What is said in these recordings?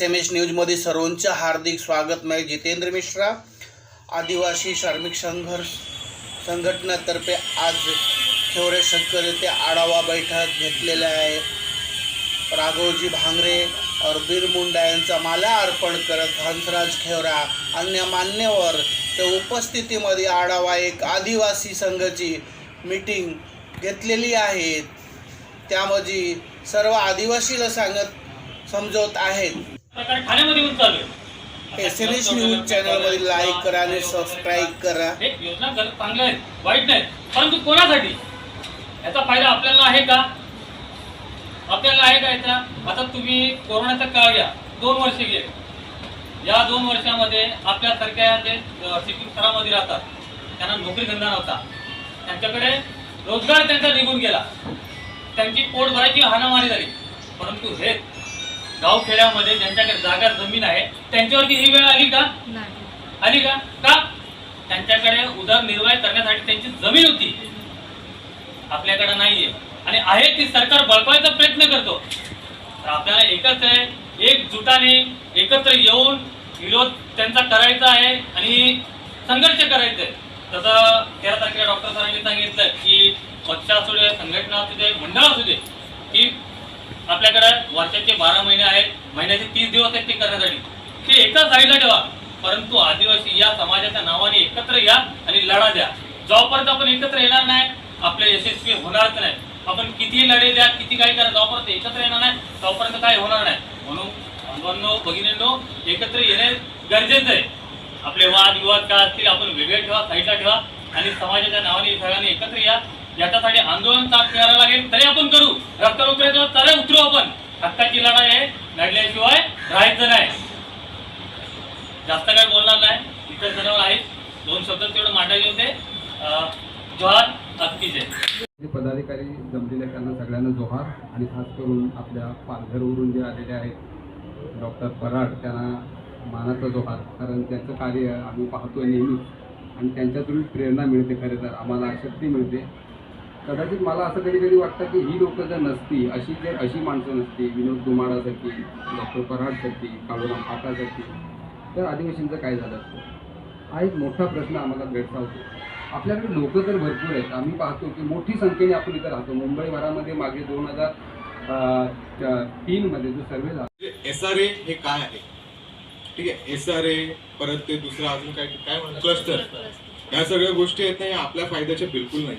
SMS न्यूजमध्ये सर्वांचं हार्दिक स्वागत. मैं जितेंद्र मिश्रा. आदिवासी श्रमिक संघर्ष संघटनेतर्फे आज खेवरे शंकर येथे आढावा बैठक घेतलेली आहे. राघवजी भांगरे और बिरमुंडा यांचा माला अर्पण करत हंसराज खेवरा अन्य मान्यवर त्या उपस्थितीमध्ये आढावा एक आदिवासी संघाची मीटिंग घेतलेली आहे. त्यामध्ये सर्व आदिवासीला समजवत आहेत. ठाण्यामध्ये येऊन चालू आहे. SMS न्यूज चॅनलमध्ये लाईक करा आणि सबस्क्राईब करा. योजना चांगल्या आहेत, वाईट नाही, परंतु कोणासाठी याचा फायदा आपल्याला आहे का? आपल्याला आहे का याचा? आता तुम्ही कोरोनाचा काळ घ्या, 2 वर्ष गेले. या 2 वर्षामध्ये आपल्यासारख्या जे सिटी शहरामध्ये राहतात त्यांना नोकरी धंदा नव्हता, त्यांच्याकडे रोजगार त्यांचा निघून गेला, त्यांची पोट भरायची हाणामारी झाली. परंतु हे गावखेड्यामध्ये ज्यांच्याकडे जागा जमीन आहे त्यांच्यावरती ही वेळ आली का? आली का? का? त्यांच्याकडे उदरनिर्वाह करण्यासाठी त्यांची जमीन होती, आपल्याकडे नाहीये आणि आहे ती सरकार बळकावायचा प्रयत्न करतो. तर आपल्याला एकच आहे, एकजुटाने एकत्र येऊन विरोध त्यांचा करायचा आहे आणि संघर्ष करायचा आहे. तसं 13 तारखेला डॉक्टर सरांनी सांगितलं की पक्ष असू दे, संघटना असू दे, मंडळ असू दे, की आपल्याकडे वर्षाचे 12 महिने आहेत, महिन्याचे 30 दिवस आहेत ते करण्यासाठी. ते एका साईडला ठेवा, परंतु आदिवासी या समाजाच्या नावाने एकत्र या आणि लढा द्या. जोपर्यंत आपण एकत्र येणार नाही आपले यशस्वी होणारच नाही. आपण किती लढे द्या, किती काही करा, जोपर्यंत एकत्र येणार नाही तोपर्यंत काय होणार नाही. म्हणून भावांनो, भगिनींनो, एकत्र येणे गरजेचं आहे. आपले वाद विवाद काय असतील आपण वेगळे ठेवा, साईडला ठेवा आणि समाजाच्या नावाने सगळ्यांनी एकत्र या. याच्यासाठी आंदोलन चालू करायला लागेल तरी आपण करू. रक्त उतरायचं तरी उतरू आपण. हक्काची लढाई आहे, लढल्याशिवाय राहायचं नाही. जास्त काय बोलणार नाही, इतर जनावर आहेत. 2 शब्द तेवढं मांडायचे होते. जोहार, अक्कीचे पदाधिकारी जमलेल्या त्यांना सगळ्यांना जोहार. आणि खास करून आपल्या पालघरवरून जे आलेले आहेत डॉक्टर पराड, त्यांना मानाचा जोहार. कारण त्यांचं कार्य आम्ही पाहतोय नेहमीच आणि त्यांच्यातून प्रेरणा मिळते. खरं तर आम्हाला शक्ती मिळते. कदाचित मला असं कधी कधी वाटतं की ही लोकं जर नसती, अशी माणसं नसती, विनोद दुमाडासारखी, डॉक्टर पराडसारखी, काळूराम फाटासारखी, तर आदिवासींचं काय झालं असतं. हा एक मोठा प्रश्न आम्हाला भेडसावतो. आपल्याकडे लोक तर भरपूर आहेत. आम्ही पाहतो की मोठी संख्येने आपण इथं राहतो. मुंबईभरामध्ये मागे 2003 मध्ये जो सर्वे झाला, SRA हे काय आहे, ठीक आहे. SRA परत ते दुसरं अजून काय म्हणतात, क्लस्टर, या सगळ्या गोष्टी आहेत ना, या आपल्या फायद्याच्या बिलकुल नाही.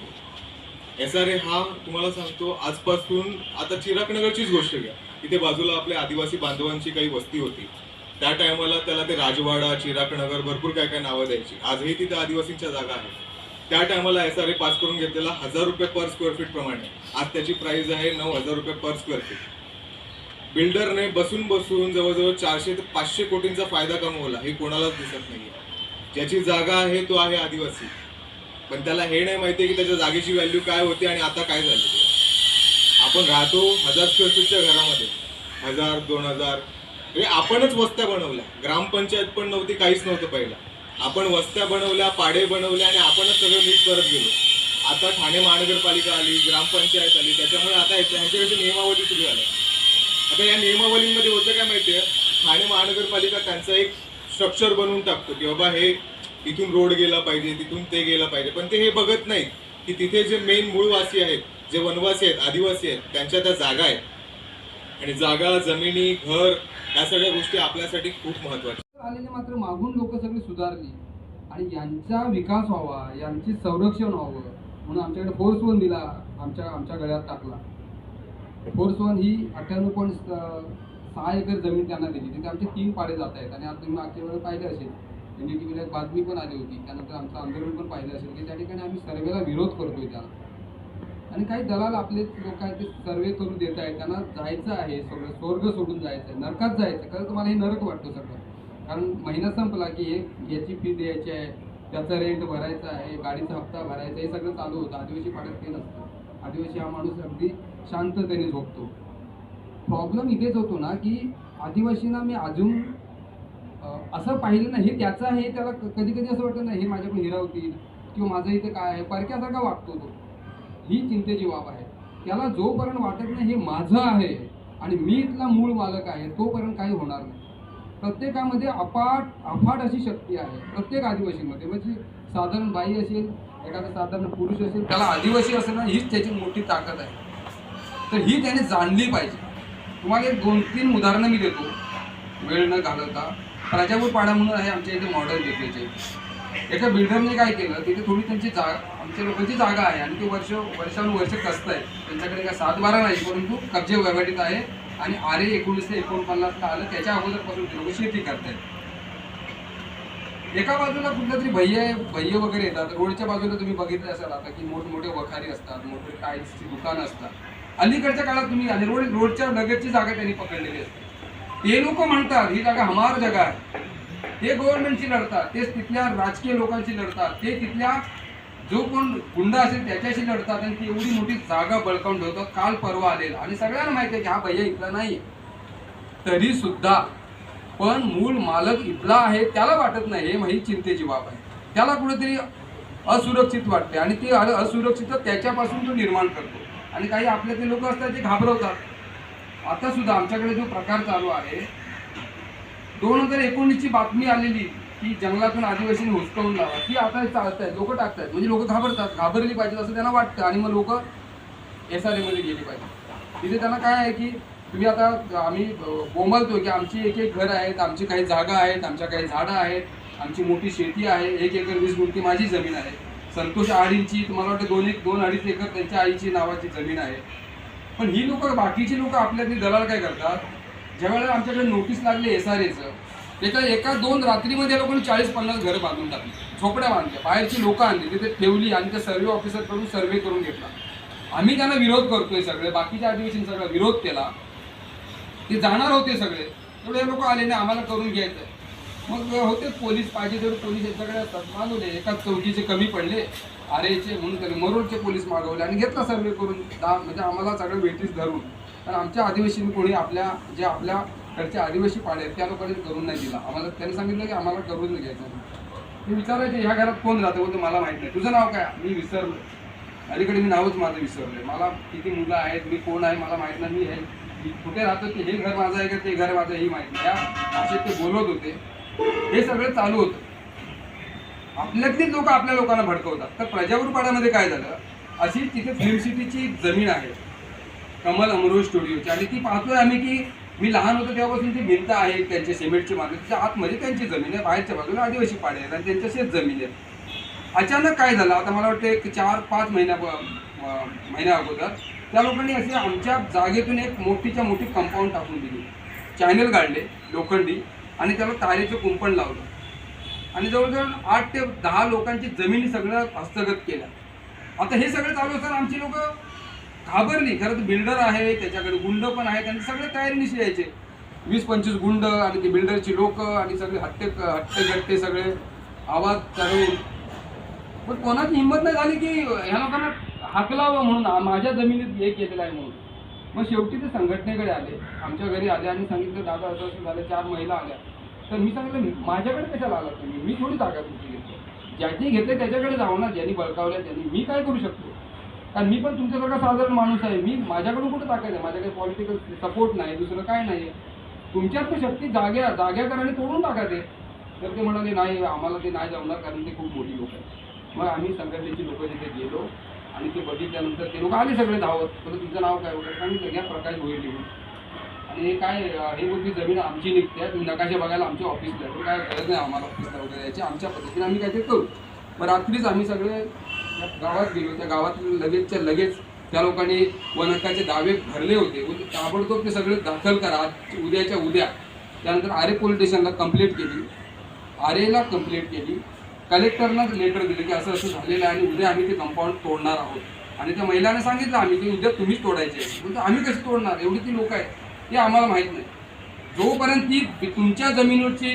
SRA हा तुम्हाला सांगतो आजपासून, आता चिरागनगरचीच गोष्ट घ्या, इथे बाजूला आपल्या आदिवासी बांधवांची काही वस्ती होती. त्या टायमाला त्याला ते राजवाडा, चिरागनगर, भरपूर काय काय नावं द्यायची. आजही तिथे आदिवासींच्या जागा आहेत. त्या टायमाला SRA पास करून घेतलेला 1000 रुपये पर स्क्वेअर फीट प्रमाणे. आज त्याची प्राइस आहे 9000 रुपये पर स्क्वेअर फीट. बिल्डरने बसून जवळजवळ 400 ते 500 कोटींचा फायदा कमवला. हे कोणालाच दिसत नाहीये. ज्याची जागा आहे तो आहे आदिवासी, पण त्याला हे नाही माहिती की त्याच्या जागेची व्हॅल्यू काय होती आणि आता काय झाली. आपण राहतो 1000 स्क्वेअर फीटच्या घरामध्ये, 1000, 2000, हे आपणच वस्त्या बनवल्या. ग्रामपंचायत पण नव्हती, काहीच नव्हतं पहिला. आपण वस्त्या बनवल्या, पाडे बनवले आणि आपणच सगळं नीट करत गेलो. आता ठाणे महानगरपालिका आली, ग्रामपंचायत आली, त्याच्यामुळे आता यांच्याकडे नियमावली सुरू झाल्या. आता या नियमावलीमध्ये होतं काय माहिती आहे, ठाणे महानगरपालिका त्यांचा एक स्ट्रक्चर बनवून टाकतो की बाबा हे इथून रोड गेला पाहिजे, तिथून ते गेला पाहिजे. पण ते हे बघत नाहीत की तिथे जे मेन मूळवासी आहेत, जे वनवासी आहेत, आदिवासी आहेत, त्यांच्या त्या जागा आहेत. आणि जागा, जमिनी, घर, या सगळ्या गोष्टी आपल्यासाठी खूप महत्त्वाच्या. आलेले मात्र मागून लोक सगळी सुधारली आणि यांचा विकास व्हावा, यांची संरक्षण व्हावं म्हणून आमच्याकडे फोर्स 1 दिला, आमच्या गळ्यात टाकला. फोर्स 1 ही 98.6 एकर जमीन त्यांना दिली. तिथे आमचे 3 पाडे जात आहेत. आणि आता तुम्ही मागच्या वेळेला पाहिलं असेल, NDTVला एक बातमी पण आली होती, त्यानंतर आमचं आंदोलन पण पाहिलं असेल की त्या ठिकाणी आम्ही सर्वेला विरोध करतोय त्याला. आणि काही दलाल आपले लोक आहेत ते सर्वे करू देत आहेत. त्यांना जायचं आहे, सगळं स्वर्ग सोडून जायचं आहे, नरकात जायचं. खरं तुम्हाला हे नरक वाटतं सगळं. कारण महिना संपला की याची फी द्यायची आहे, त्याचा रेंट भरायचा आहे, गाडीचा हप्ता भरायचा, हे सगळं चालू होतं. आदिवासी पाड्यात ते नसतं. आदिवासी हा माणूस अगदी शांततेने झोपतो. प्रॉब्लेम इथेच होतो ना की आदिवासींना मी अजून असं पाहिलं नाही, हे त्याचं आहे, त्याला कधी कधी असं वाटतं नाही हे माझ्याकडे हिरावतील किंवा माझं इथे काय आहे, परक्यासारखा वाटतो तो. ही चिंतेची बाब आहे. त्याला जोपर्यंत वाटत नाही हे माझं आहे आणि मी इथला मूळ मालक आहे, तोपर्यंत काही होणार नाही. प्रत्येकामध्ये अफाट अशी शक्ती आहे प्रत्येक आदिवासीमध्ये. म्हणजे साधारण बाई असेल, एखादा साधारण पुरुष असेल, त्याला आदिवासी असणं हीच त्याची मोठी ताकद आहे. तर ही त्याने जाणली पाहिजे. तुम्हाला एक 2-3 उदाहरणं मी देतो वेळ न घालवता. प्राजापूर पाडा म्हणून आहे आमच्या इथे मॉडर्न लिटरेचर. एका बिल्डरने काय केलं, तिथे थोडी त्यांची आमच्या लोकांची जागा आहे आणि ते वर्षानुवर्ष कसत आहे. त्यांच्याकडे काय 7-12 नाही, परंतु कब्जे व्यवहारित आहे आणि आरे 1949 आलं, त्याच्या अगोदरपासून ते लोक शेती करतायत. एका बाजूला कुठला तरी भैये वगैरे येतात. रोडच्या बाजूला तुम्ही बघितलं असाल आता की मोठमोठे वखारी असतात, मोठे टाईल्सची दुकानं असतात. अलीकडच्या काळात तुम्ही आले रोडच्या लगतची जागा त्यांनी पकडलेली असते. ते लोक म्हणतात ही जागा हमार जगा आहे. ते गव्हर्नमेंटशी लढतात, तेच तिथल्या राजकीय लोकांशी लढतात, ते तिथल्या जो कोण गुंड असेल त्याच्याशी लढतात आणि ती एवढी मोठी जागा बळकावून ठेवतात. काल परवा आलेला आणि सगळ्यांना माहिती आहे की हा भैया इथला नाही, तरी सुद्धा पण मूळ मालक इथला आहे त्याला वाटत नाही. हे चिंतेची बाब आहे. त्याला कुठेतरी असुरक्षित वाटते आणि ती असुरक्षितता त्याच्यापासून तो निर्माण करतो. आणि काही आपले ते लोक असतात जे घाबरवतात. आता सुद्धा आमच्याकडे जो प्रकार चालू आहे, 2019ची बातमी आलेली की जंगलातून आदिवासींनी हुसकावून लावा, ती आता चालतायत, लोक टाकतायत. म्हणजे लोक घाबरतात, घाबरली पाहिजे असं त्यांना वाटतं आणि मग लोक SRA मध्ये गेली पाहिजे. तिथे त्यांना काय आहे की तुम्ही आता आम्ही बोंबलतो की आमची एक घर आहेत, आमची काही जागा आहेत, आमच्या काही झाडं आहेत, आमची मोठी शेती आहे, 1 एकर 20 गुंठी माझी जमीन आहे. संतोष आडींची तुम्हाला वाटतं 2-2.5 एकर त्यांच्या आईची नावाची जमीन आहे. पण ही लोक, बाकीची लोक आपल्यातली दलाल काय करतात, ज्यावेळेला आमच्याकडे नोटीस लागली SRAचं, त्याच्या 1-2 रात्रीमध्ये लोकांनी 40-50 घरं बांधून टाकली, झोपड्या बांधल्या, बाहेरची लोकं आणली, तिथे ठेवली आणि त्या सर्व्हे ऑफिसरकडून सर्व्हे करून घेतला. आम्ही त्यांना विरोध करतोय, सगळे बाकीच्या आदिवासींनी सगळा विरोध केला. ते जाणार होते सगळे, तेवढे लोक आले नाही, आम्हाला करून घ्यायचं. मग होते पोलीस, पाहिजे तेवढे पोलीस यांच्याकडे असतात, मागवले. एकाच चौकीचे कमी पडले आरेचे म्हणून त्याने मरोडचे पोलीस मागवले आणि घेतला सर्वे करून. म्हणजे आम्हाला सगळं वेटीस धरून. कारण आमच्या आदिवासींनी कोणी आपल्याकडचे आदिवासी पाडे त्या लोकांनी करून नाही दिला आम्हाला. त्यांनी सांगितलं की आम्हाला करून घ्यायचं नाही. मी विचारायचे ह्या घरात कोण राहतं, बोलतो मला माहीत नाही. तुझं नाव काय, मी विसरलो. अलीकडे मी नावच माझं विसरलं. मला किती मुलं आहेत, मी कोण आहे मला माहीत नाही, मी कुठे राहतो, ते हे घर माझं आहे का ते घर माझं हेही माहीत नाही. असे ते बोलत होते. हे सगळं चालू होतं. आपल्यातलीच लोक आपल्या लोकांना भडकवतात. तर प्रजापूर पाड्यामध्ये काय झालं, अशी तिथे फिल्म सिटीची जमीन आहे कमल अमरोज स्टुडिओची, आणि ती पाहतोय आम्ही की मी लहान होतो तेव्हापासून ती भिंत आहे त्यांचे सिमेंटची मागे, तिच्या आतमध्ये त्यांची जमीन आहे, बाहेरच्या बाजूला आदिवासी पाडे आहेत आणि त्यांच्या शेत जमीन आहे. अचानक काय झालं, आता मला वाटतं एक 4-5 महिन्या अगोदर त्या लोकांनी असे आमच्या जागेतून एक मोठीच्या मोठी कंपाऊंड टाकून दिली, चॅनल काढले लोखंडी आणि त्याला तारेचं कुंपण लावलं आणि जवळजवळ 8 ते 10 लोकांची जमिनी सगळं हस्तगत केल्या. आता हे सगळं चालू असताना आमची लोक घाबरली. खरं तर बिल्डर आहे, त्याच्याकडे गुंड पण आहेत आणि सगळे तयारीनिशी यायचे, 20-25 गुंड आणि ते बिल्डरची लोक आणि सगळे हट्टे सगळे आवाज चढवून. पण कोणाची हिंमत नाही झाली की ह्या लोकांना हाकलावं म्हणून, माझ्या जमिनीत हे केलेलं आहे म्हणून. मग शेवटी ते संघटनेकडे आले, आमच्या घरी आले आणि सांगितलं दादा असं असं झालं. 4 महिला आल्या. तर मी सांगितलं माझ्याकडे कशाला आला तुम्ही, मी थोडी जागा तुमची घेतो, ज्याची घेतले त्याच्याकडे जाऊ ना, ज्यांनी बळकावल्या त्यांनी. मी काय करू शकतो, कारण मी पण तुमच्यासारखा साधारण माणूस आहे. मी माझ्याकडून कुठं टाकायचं आहे, माझ्याकडे पॉलिटिकल सपोर्ट नाही, दुसरं काय नाही आहे. तुमच्यात शक्ती जाग्याकराने तोडून टाकायचे. तर ते म्हणाले नाही आम्हाला ते नाही जमणार कारण ते खूप मोठी लोक आहेत. मग आम्ही संघटनेची लोक तिथे गेलो आणि ते बघितल्यानंतर ते लोक आले सगळे धावत. तर तुमचं नाव काय वगैरे सांगितलं, घ्या प्रकाश होईल लिहून. आणि हे काय हे बोलती जमीन आमची निघते, तुम्ही नकाशे बघायला आमच्या ऑफिसला आहे, काय गरज नाही आम्हाला ऑफिसला वगैरे यायची, आमच्या पद्धतीने आम्ही काहीतरी करू. मग रात्रीच आम्ही सगळे गावात गेलो. त्या गावात लगेच त्या लोकांनी वनहक्काचे दावे भरले होते. ताबडतोब ते सगळे दाखल करा उद्याच्या उद्या. त्यानंतर आरे पोलीस स्टेशनला कंप्लेंट केली, आरेला कंप्लेंट केली, कलेक्टरला लेटर दिले की असं असं झालेलं आहे आणि उद्या आम्ही ते कंपाऊंड तोडणार आहोत. आणि त्या महिलांना सांगितलं आम्ही की उद्या तुम्हीच तोडायचे. म्हणजे आम्ही कशी तोडणार, एवढी ती लोक आहेत ते आम्हाला माहीत नाही. जोपर्यंत ती तुमच्या जमिनीवरची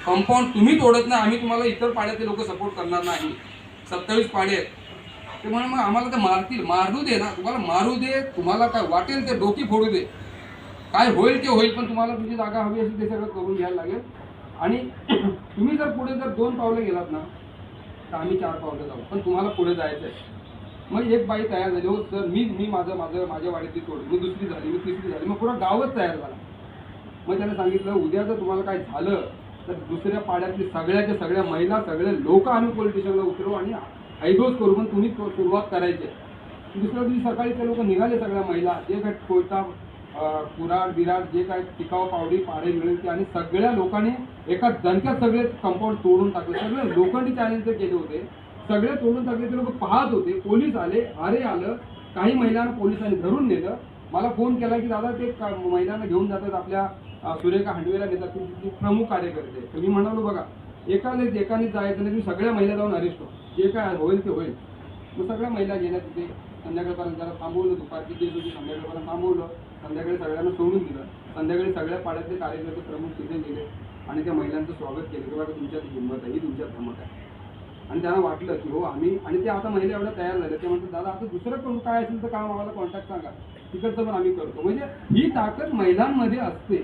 कंपाऊंड तुम्ही तोडत नाही आम्ही तुम्हाला इतर पाड्याचे लोक सपोर्ट करणार नाही. 27 पाडे आहेत ते म्हणून मग आम्हाला तर मारतील, मारू दे ना, तुम्हाला मारू दे, तुम्हाला काय वाटेल ते डोकी फोडू दे, काय होईल ते होईल, पण तुम्हाला तुमची जागा हवी असेल ते सगळं करून घ्यायला लागेल. आणि तुम्ही जर पुढे 2 पावलं गेलात ना तर आम्ही 4 पावलं जाऊ, पण तुम्हाला पुढे जायचं आहे. मग एक बाई तयार झाली, हो सर मी माझ्या वाडीतली तोडली, मी दुसरी झाली, मी तिसरी झाली, मग पुरा गावच तयार झाला. मग त्याने सांगितलं उद्या जर तुम्हाला काय झालं तर दुसऱ्या पाड्यातली सगळ्याच्या सगळ्या महिला सगळे लोक आम्ही पोलीस स्टेशनला उतरवू आणि हायडोस करू पण तुम्ही सुरुवात करायची. दुसऱ्या दिवशी सकाळी ते लोक निघाले सगळ्या महिला जे काय कोयता कुराड बिराड जे काय टिकाव पावडी पाडे मिळेल ते आणि सगळ्या लोकांनी एका दणक्यात सगळे कंपाऊंड तोडून टाकले. सगळे लोखंडी चॅलेंज केले होते, सगळे तोडून टाकले. ते लोक पाहत होते. पोलीस आले, अरे आलं. काही महिलांना पोलिसांनी धरून नेलं. मला फोन केला की दादा ते महिलांना घेऊन जातात आपल्या सुरेखा हांडवेला नेतात, ती प्रमुख कार्यकर्ते. तर मी म्हणालो बघा एकाने जायचं नाही, तुम्ही सगळ्या महिला जाऊन अरेस्ट हो, जे काय होईल ते होईल. मग सगळ्या महिला गेल्या तिथे. संध्याकाळपर्यंत त्याला थांबवलं, दुपारची केस होती, संध्याकाळपर्यंत थांबवलं. संध्याकाळी सगळ्यांना सोडून दिलं. संध्याकाळी सगळ्या पाड्यातले कार्यकर्ते प्रमुख तिथे गेले आणि त्या महिलांचं स्वागत केलं की बघा तुमच्यात हिंमत आहे, ही तुमच्यात धमक आहे. आणि त्यांना वाटलं की हो आम्ही, आणि ते आता महिला एवढ्या तयार झाल्या, ते म्हणतात दादा आता दुसरं कोण काय असेल तर काम आम्हाला कॉन्टॅक्ट सांगा, तिकडचं पण आम्ही करतो. म्हणजे ही ताकद महिलांमध्ये असते,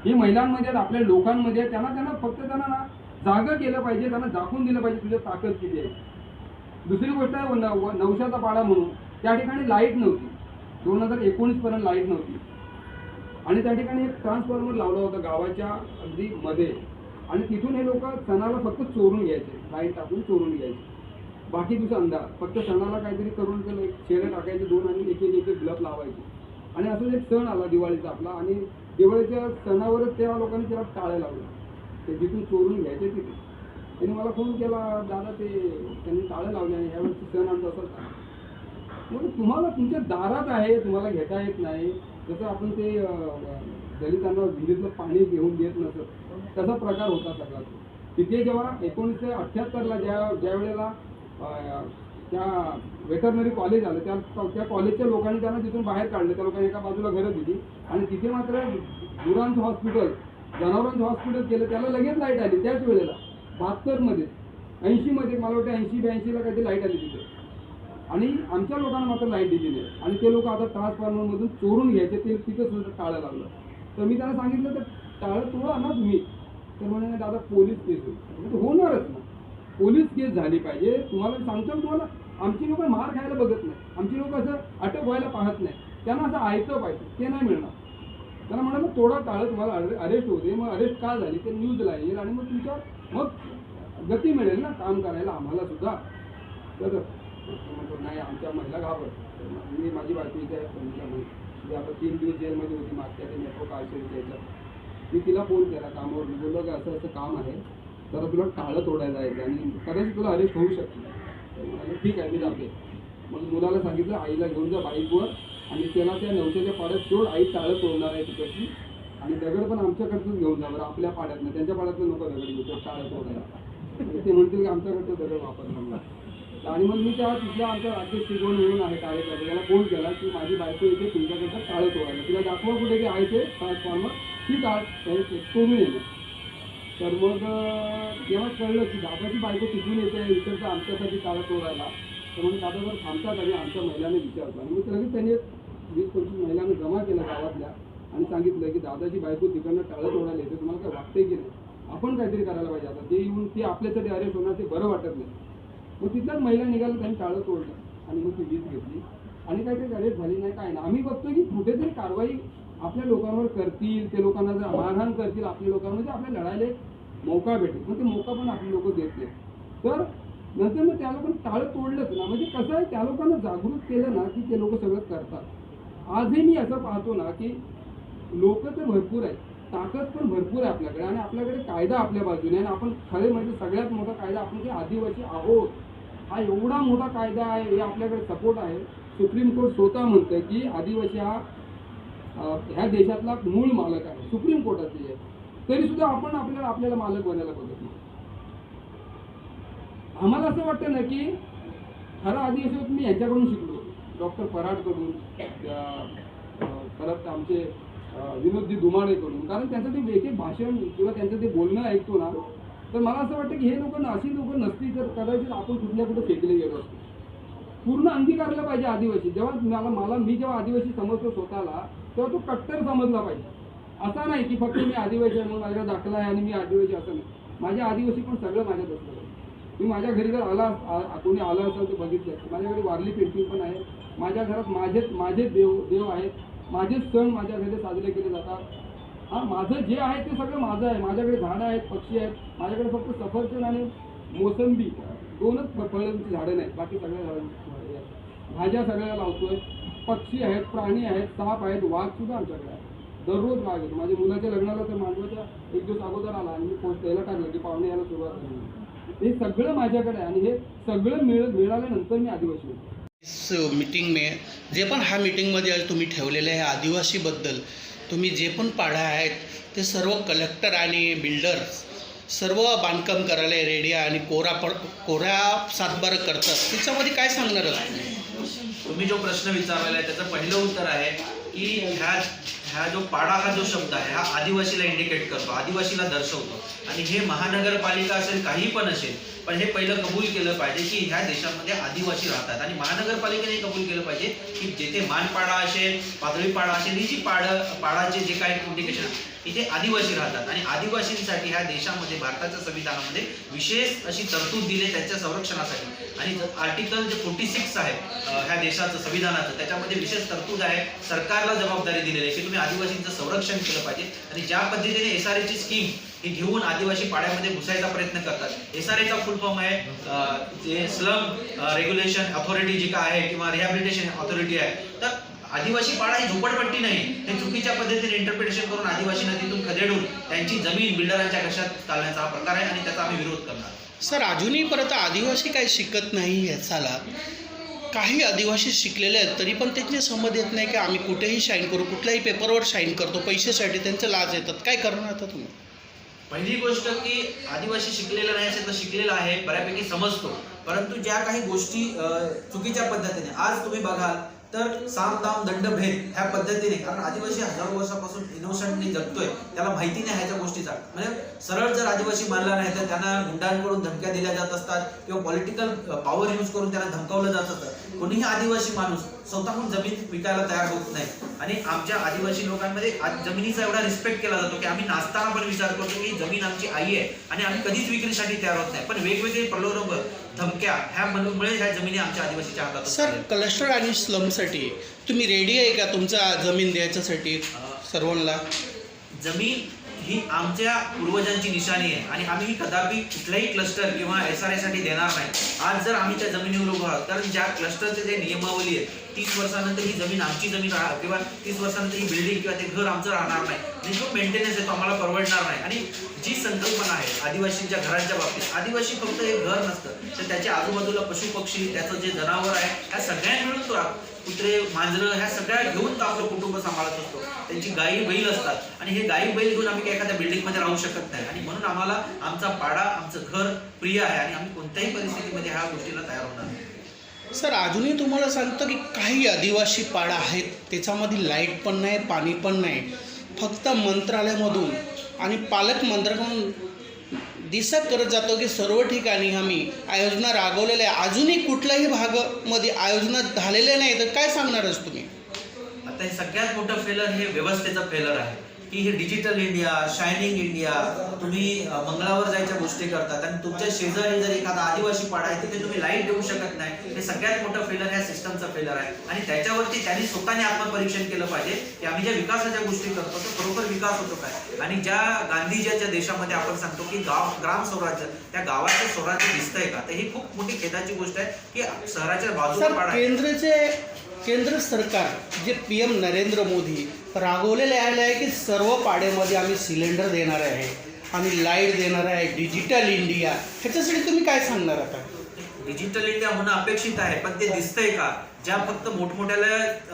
ही महिलांमध्ये आपल्या लोकांमध्ये. त्यांना फक्त त्यांना ना जागा केलं पाहिजे, त्यांना दाखवून दिलं पाहिजे तुझ्या ताकद किती आहे. दुसरी गोष्ट आहे नवशाचा पाडा म्हणून त्या ठिकाणी लाईट नव्हती, 2019 पर्यंत लाईट नव्हती. आणि त्या ठिकाणी एक ट्रान्सफॉर्मर लावला होता गावाच्या अगदी मध्ये. आणि तिथून हे लोक सणाला फक्त चोरून घ्यायचे, लाईट टाकून चोरून घ्यायचे. बाकी दुसरा अंधार, फक्त सणाला काहीतरी करून शेडं टाकायचे 2 आणि एक एक बल्ब लावायचे. आणि असंच एक सण आला दिवाळीचा आपला, आणि दिवाळीच्या सणावरच त्या लोकांनी त्याला टाळे लावले, ते जिथून चोरून घ्यायचे तिथे. त्यांनी मला फोन केला दादा ते त्यांनी टाळे लावले आणि ह्यावेळेस सण आमचा असं. मग तुम्हाला तुमच्या दारात आहे, तुम्हाला घेता येत नाही. जसं आपण ते दलितांना विहिरीतलं पाणी घेऊन देत नसत तसा प्रकार होता सगळा. तिथे जेव्हा 1978ला ज्या वेळेला त्या वेटरनरी कॉलेज आलं त्या कॉलेजच्या लोकांनी त्यांना तिथून बाहेर काढलं. त्या लोकांनी एका बाजूला घरं दिली आणि तिथे मात्र गुरांचं हॉस्पिटल, जनावरांचं हॉस्पिटल केलं. त्याला लगेच लाईट आली त्याच वेळेला 72मध्ये, 80मध्ये मला वाटतं 80-82ला काहीतरी लाईट आली तिथे. आणि आमच्या लोकांना मात्र लाईट दिली नाही. आणि ते लोक आता ट्रान्सफॉर्मरमधून चोरून घ्यायचे, ते तिथं सुद्धा टाळं लावलं. तर मी त्यांना सांगितलं तर टाळं तोडा ना तुम्ही. तर म्हणे दादा पोलीस केस होईल. होणारच ना, पोलीस केस झाली पाहिजे. तुम्हाला सांगतो तुम्हाला, आमची लोक मार खायला बघत नाही, आमची लोक असं अटक व्हायला पाहत नाही. त्यांना असं ऐकतं पाहिजे, ते नाही मिळणार. त्यांना म्हणाला तोडा टाळं, तुम्हाला अरेस्ट होते. मग अरेस्ट का झाली ते न्यूजला येईल आणि मग तुमच्या मग गती मिळेल ना काम करायला आम्हाला सुद्धा. तर म्हणतो नाही आमच्या महिला घाबरत. मी माझी बायको इथे आहे, आपण 3 दिवस जेलमध्ये होती मागच्या ते मेट्रो कारशेडच्या याच्यात. मी तिला फोन केला कामावर, मी बोललो की असं काम आहे, तर तुला टाळं तोडायला जायचं आणि कदाचित तुला अरेस्ट होऊ शकते. तर म्हणाले ठीक आहे मी जाते. मग मुलाला सांगितलं आईला घेऊन जा बाईकवर आणि त्याला त्या नवशाच्या पाड्यात सोड, आई टाळं तोडणार आहे तिकडची. आणि दगड पण आमच्याकडचंच घेऊन जा बरं, आपल्या पाड्यातनं. त्यांच्या पाड्यातलं नको दगड घेतो टाळं तोडायला. ते म्हणतील की आमच्याकडचं दगड वापरणार. आणि मग मी त्या तिथल्या आमच्या राज्य शिकवण म्हणून आहे कार्यकर्ता, त्याला फोन केला की माझी बायको येते तुमच्याकडचं टाळं तोडायला, तिला दाखवा कुठे की आहे ते ट्रान्सफॉर्मर, ती तोडून येणं. तर मग जेव्हा कळलं की दादाची बायको तिथून येते इकडचं आमच्यासाठी टाळं तोडायला, तर मग दादा जर थांबतात आणि आमच्या महिलांना विचारतो. आणि मग लगेच त्यांनी 20-25 महिलांना जमा केलं गावातल्या आणि सांगितलं की दादाची बायको तिकडनं टाळं तोडायला येते, तुम्हाला काय वाटतंय की नाही, आपण काहीतरी करायला पाहिजे. आता ते येऊन ते आपल्यासाठी अरेस्ट होणार ते बरं वाटत नाही. मग तिथल्याच महिला निघाल्या, त्यांनी टाळं तोडलं आणि मग ती वीज घेतली आणि काहीतरी अरेस्ट झाली नाही काय ना. आम्ही बघतो की कुठेतरी कारवाई आपल्या लोकांवर करतील, ते लोकांना जर मारहाण करतील आपल्या लोकांना, म्हणजे आपल्या लढायला एक मौका भेटेल. पण ते मौका पण आपले लोक देत नाही. तर नंतर मग त्या लोकांनी टाळं तोडलंच ना. म्हणजे कसं आहे, त्या लोकांना जागृत केलं ना की ते लोक सगळं करतात. आजही मी असं पाहतो ना की लोक तर भरपूर आहेत, ताकद पण भरपूर आहे आपल्याकडे आणि आपल्याकडे कायदा आपल्या बाजूने आहे. आणि आपण खरे म्हणजे सगळ्यात मोठा कायदा, आपण जे आदिवासी आहोत, हा एवढा मोठा कायदा आहे, हे आपल्याकडे सपोर्ट आहे. सुप्रीम कोर्ट स्वतः म्हणतं की आदिवासी हा ह्या देशातला मूळ मालक आहे, सुप्रीम कोर्टाचे आहे. तरी सुद्धा आपण आपल्याला मालक बनायला बघत नाही. आम्हाला असं वाटतं ना की खरा आदिवासी मी यांच्याकडून शिकलो, डॉक्टर पराडकडून, परत आमचे विनोदजी धुमाळेकडून. कारण त्यांचं ते एक भाषण किंवा त्यांचं ते बोलणं ऐकतो ना, तर मला असं वाटतं की हे लोक अशी लोक नसती तर कदाचित आपण कुठल्या कुठे फेकले गेलो असतो. पूर्ण अंगीकारलं पाहिजे आदिवासी. जेव्हा मी जेव्हा आदिवासी समजतो स्वतःला, तेव्हा तो कट्टर समजला पाहिजे. असा नाही की फक्त मी आदिवासी आहे म्हणून माझ्या दाखला आहे आणि मी आदिवासी, असं नाही. माझ्या आदिवासी पण सगळं माझ्यात असतं. मी माझ्या घरी जर कोणी आलं असेल तर बघितलं, माझ्याकडे वारली पेंटिंग पण आहे. माझ्या घरात माझे देव आहेत, माझेच सण माझ्या घरी साजरे केले जातात. हा माझं जे आहे ते सगळं माझं आहे. माझ्याकडे झाडं आहेत, पक्षी आहेत. माझ्याकडे फक्त सफरचंद आणि मोसंबी दोनच फळांची झाडं नाहीत, बाकी सगळ्या झाडांची आहेत. भाज्या सगळ्या लावतोय. पक्षी आहेत, प्राणी आहेत, साप आहेत, वाघ सुद्धा आमच्याकडे आहे. दररोज वाघ येतो. माझ्या मुलाच्या लग्नाला तर मांडवाच्या एक दिवस अगोदर आला आणि मी पोस्ट द्यायला टाकलं की पाहुणे यायला सुरुवात झाली. हे सगळं माझ्याकडे आहे आणि हे सगळं मिळाल्यानंतर मी आदिवासी होतो. इस मीटिंग में जे पण ह्या मीटिंगमध्ये आज तुम्ही ठेवलेले आहे आदिवासीबद्दल तुम्ही जे पण पाढा आहेत ते सर्व कलेक्टर आणि बिल्डर्स सर्व बांधकाम करायला रेडी आहे आणि कोऱ्या सातबार करतात. त्याच्यामध्ये काय सांगणार असतो? तुम्ही जो प्रश्न विचारलेला आहे त्याचं पहिलं उत्तर आहे की ह्या जो पाडा हा जो शब्द आहे हा आदिवासीला इंडिकेट करतो, आदिवासीला दर्शवतो. आणि हे महानगरपालिका असेल काही पण असेल, पण हे पहिलं कबूल केलं पाहिजे की ह्या देशामध्ये आदिवासी राहतात. आणि महानगरपालिकेने कबूल केलं पाहिजे की जेथे मानपाडा असेल, पातळीपाडा असेल, ही जी पाडाचे जे काही इंडिकेशन इथे आदिवासी राहतात. आणि आदिवासींसाठी ह्या देशामध्ये भारताच्या संविधानामध्ये विशेष अशी तरतूद दिली त्यांच्या संरक्षणासाठी. आणि आर्टिकल जे 46 आहे ह्या देशाचं संविधानाचं, त्याच्यामध्ये विशेष तरतूद आहे. सरकारला जबाबदारी दिलेली आहे की तुम्ही आदिवासींचं संरक्षण केलं पाहिजे. आणि ज्या पद्धतीने SRAची स्कीम ही घेऊन आदिवासी पाड्यामध्ये घुसायचा प्रयत्न करतात. SRAचा फुल फॉर्म आहे जे स्लम रेग्युलेशन अथॉरिटी जी काय आहे किंवा रिहॅबिलिटेशन अथॉरिटी आहे. तर आदिवासी पाडा ही झोपडपट्टी नाही, हे चुकीच्या पद्धतीने इंटरप्रिटेशन करून आदिवासींना तिथून खदेडून त्यांची जमीन बिल्डरांच्या कशात घालण्याचा हा प्रकार आहे आणि त्याचा आम्ही विरोध करणार. सर अजूनही परत आदिवासी काही शिकत नाही याचाला. काही आदिवासी शिकलेले आहेत तरी पण त्यांची समज येत नाही की आम्ही कुठेही शाईन करू, कुठल्याही पेपरवर शाईन करतो, पैशासाठी त्यांचे लाज येतात. काय करणार आता तुम्ही? पहिली गोष्ट की आदिवासी शिकलेला नाही असेल तर शिकलेला आहे, बऱ्यापैकी समजतो. परंतु ज्या काही गोष्टी चुकीच्या पद्धतीने आज तुम्ही बघाल तर साम दाम दंड भेद ह्या पद्धतीने, कारण आदिवासी हजारो वर्षापासून इनोसंटली जगतोय, त्याला माहिती नाही ह्याच्या गोष्टीचा. म्हणजे सरळ जर आदिवासी मानला नाही तर त्यांना गुंडांकडून धमक्या दिल्या जात असतात किंवा पॉलिटिकल पॉवर यूज करून त्यांना धमकावलं जात असतं. कोणीही आदिवासी माणूस स्वतःहून जमीन विकायला तयार होत नाही. आणि आमच्या आदिवासी लोकांमध्ये आज जमिनीचा एवढा रिस्पेक्ट केला जातो की आम्ही नाचताना पण विचार करतो की जमीन आमची आई आहे आणि आम्ही कधीच विक्रीसाठी तयार होत नाही. पण वेगवेगळे प्रलोभ, धमक्या ह्यामुळे ह्या जमिनी आमच्या आदिवासीच्या हातात. सर क्लस्टर आणि स्लमसाठी तुम्ही रेडी आहे का तुमचा जमीन द्यायच्यासाठी सर्वांना? जमीन ही आमच्या पूर्वजांची निशाणी आहे आणि आम्ही कदापि कुठल्याही क्लस्टर किंवा SRA साठी देणार नाही. आज जर आम्ही त्या जमिनीवर उभं आहोत कारण ज्या क्लस्टरचे जे नियमावली आहे 30 वर्षानंतर ही जमीन आमची जमीन राहणार किंवा 30 वर्षानंतर ही बिल्डिंग किंवा ते घर आमचं राहणार नाही. आणि जो मेंटेनन्स आहे तो आम्हाला परवडणार नाही. आणि जी संकल्पना आहे आदिवासींच्या घरांच्या बाबतीत, आदिवासी फक्त एक घर नसतं तर त्याच्या आजूबाजूला पशुपक्षी, त्याचं जे जनावर आहे ह्या सगळ्या मिळून तो कुत्रे, मांजरं ह्या सगळ्या घेऊन तो आपलं कुटुंब सांभाळत असतो. त्यांची गायी बैल असतात आणि हे गायी बैल घेऊन आम्ही एखाद्या बिल्डिंगमध्ये राहू शकत नाही. आणि म्हणून आम्हाला आमचा पाडा, आमचं घर प्रिय आहे आणि आम्ही कोणत्याही परिस्थितीमध्ये ह्या गोष्टीला तयार होणार नाही. सर अजूनही तुम्हाला सांगतो की काही आदिवासी पाडा आहेत त्याच्यामध्ये लाईट पण नाही, पाणी पण नाही. फक्त मंत्रालयामधून आणि पालकमंत्र्याकडून दिसत करत जातो की सर्व ठिकाणी आम्ही आयोजना राबवलेल्या आहे. अजूनही कुठल्याही भागामध्ये आयोजना झालेल्या नाही तर काय सांगणारच तुम्ही? आता हे सगळ्यात मोठं फेलर हे व्यवस्थेचं फेलर आहे की हे डिजिटल इंडिया, शायनिंग इंडिया, तुम्ही मंगळावर जायच्या गोष्टी करतात आणि तुमच्या शेजारी जर एखादा आदिवासी पाडा आहे तिथे तुम्ही लाईट देऊ शकत नाही. हे सगळ्यात मोठं फेलर ह्या सिस्टमचं फेलर आहे. आणि त्याच्यावरती त्यांनी स्वतःने आत्मपरीक्षण केलं पाहिजे की आम्ही ज्या विकासाच्या गोष्टी करतो तो खरोखर विकास होतो काय. आणि ज्या गांधीजीच्या देशामध्ये आपण सांगतो की ग्राम स्वराज्य, त्या गावाचं स्वराज्य दिसतंय का, तर ही खूप मोठी खेदाची गोष्ट आहे की शहराच्या बाजूला पाडा आहे. केंद्र सरकार जे PM नरेंद्र मोदी राबवलेले आहे की सर्व पाड्यामध्ये आम्ही सिलेंडर देणार आहे आणि लाईट देणार आहे, डिजिटल इंडिया, ह्याच्यासाठी तुम्ही काय सांगणार आता? डिजिटल इंडिया होणं अपेक्षित आहे पण ते दिसतंय का? ज्या फक्त मोठमोठ्याला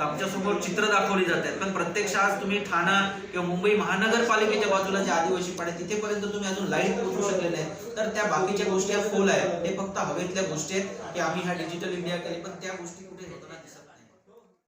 आमच्यासमोर चित्र दाखवली जातात पण प्रत्यक्ष आज तुम्ही ठाणा किंवा मुंबई महानगरपालिकेच्या बाजूला जे आदिवासी पाडे तिथेपर्यंत तुम्ही अजून लाईट पोहोचू शकलेले आहे. तर त्या बाकीच्या गोष्टी ह्या फुल आहेत. हे फक्त हवेतल्या गोष्टी आहेत की आम्ही ह्या डिजिटल इंडिया केली पण त्या गोष्टी कुठे होताना दिसत